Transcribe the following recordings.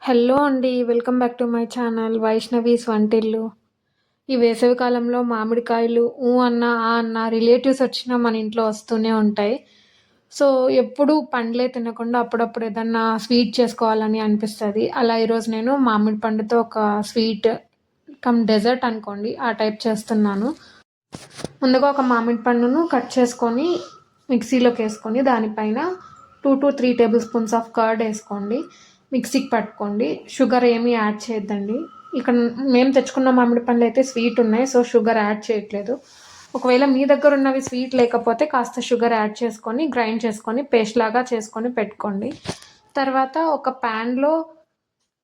Hello అండి. Welcome back to my channel Vaishnavi's వంటిల్లు. ఈ వేసవి కాలంలో మామిడికాయలు అన్నా ఆ అన్నా రిలేటివ్స్ వచ్చినా మన ఇంట్లో వస్తూనే ఉంటాయి. సో ఎప్పుడు పండ్లే తినకుండా అప్పుడప్పుడు ఏదన్నా స్వీట్ చేసుకోవాలని అనిపిస్తుంది. అలా ఈరోజు నేను మామిడి పండుతో ఒక స్వీట్ డెజర్ట్ అనుకోండి ఆ టైప్ చేస్తున్నాను. ముందుగా ఒక మామిడి పండును కట్ చేసుకొని మిక్సీలోకి వేసుకొని దానిపైన 2 to 3 table spoons of curd వేసుకోండి. మిక్సీకి పట్టుకోండి. షుగర్ ఏమీ యాడ్ చేయొద్దండి. ఇక్కడ మేము తెచ్చుకున్న మామిడి పండ్లు అయితే స్వీట్ ఉన్నాయి, సో షుగర్ యాడ్ చేయట్లేదు. ఒకవేళ మీ దగ్గర ఉన్నవి స్వీట్ లేకపోతే కాస్త షుగర్ యాడ్ చేసుకొని గ్రైండ్ చేసుకొని పేస్ట్ లాగా చేసుకొని పెట్టుకోండి. తర్వాత ఒక ప్యాన్లో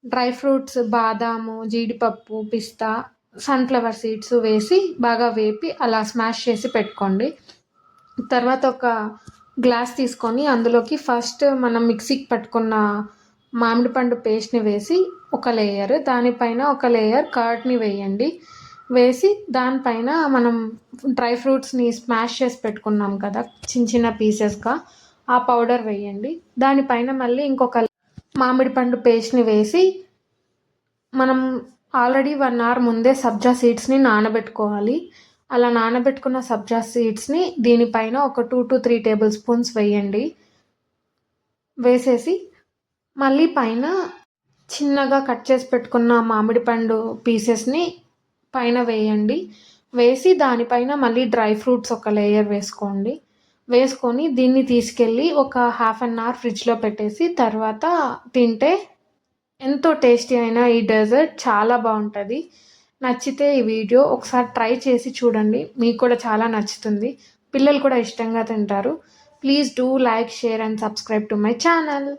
డ్రై ఫ్రూట్స్ బాదాము, జీడిపప్పు, పిస్తా, సన్ఫ్లవర్ సీడ్స్ వేసి బాగా వేపి అలా స్మాష్ చేసి పెట్టుకోండి. తర్వాత ఒక గ్లాస్ తీసుకొని అందులోకి ఫస్ట్ మనం మిక్సీకి పట్టుకున్న మామిడి పండు పేస్ట్ని వేసి ఒక లేయర్, దానిపైన ఒక లేయర్ కర్డ్ని వేయండి. వేసి దానిపైన మనం డ్రై ఫ్రూట్స్ని స్మాష్ చేసి పెట్టుకున్నాం కదా చిన్న చిన్న పీసెస్గా, ఆ పౌడర్ వేయండి. దానిపైన మళ్ళీ ఇంకొక మామిడి పండు పేస్ట్ని వేసి మనం ఆల్రెడీ 1 hour ముందే సబ్జా సీడ్స్ని నానబెట్టుకోవాలి. అలా నానబెట్టుకున్న సబ్జా సీడ్స్ని దీనిపైన ఒక 2 to 3 టేబుల్ స్పూన్స్ వేయండి. వేసేసి మళ్ళీ పైన చిన్నగా కట్ చేసి పెట్టుకున్న మామిడి పండు పీసెస్ని పైన వేయండి. వేసి దానిపైన మళ్ళీ డ్రై ఫ్రూట్స్ ఒక లేయర్ వేసుకోండి. వేసుకొని దీన్ని తీసుకెళ్ళి ఒక 1/2 hour ఫ్రిడ్జ్లో పెట్టేసి తర్వాత తింటే ఎంతో టేస్టీ అయిన ఈ డెజర్ట్ చాలా బాగుంటుంది. నచ్చితే ఈ వీడియో ఒకసారి ట్రై చేసి చూడండి, మీకు కూడా చాలా నచ్చుతుంది. పిల్లలు కూడా ఇష్టంగా తింటారు. Please do like, share and subscribe to my channel.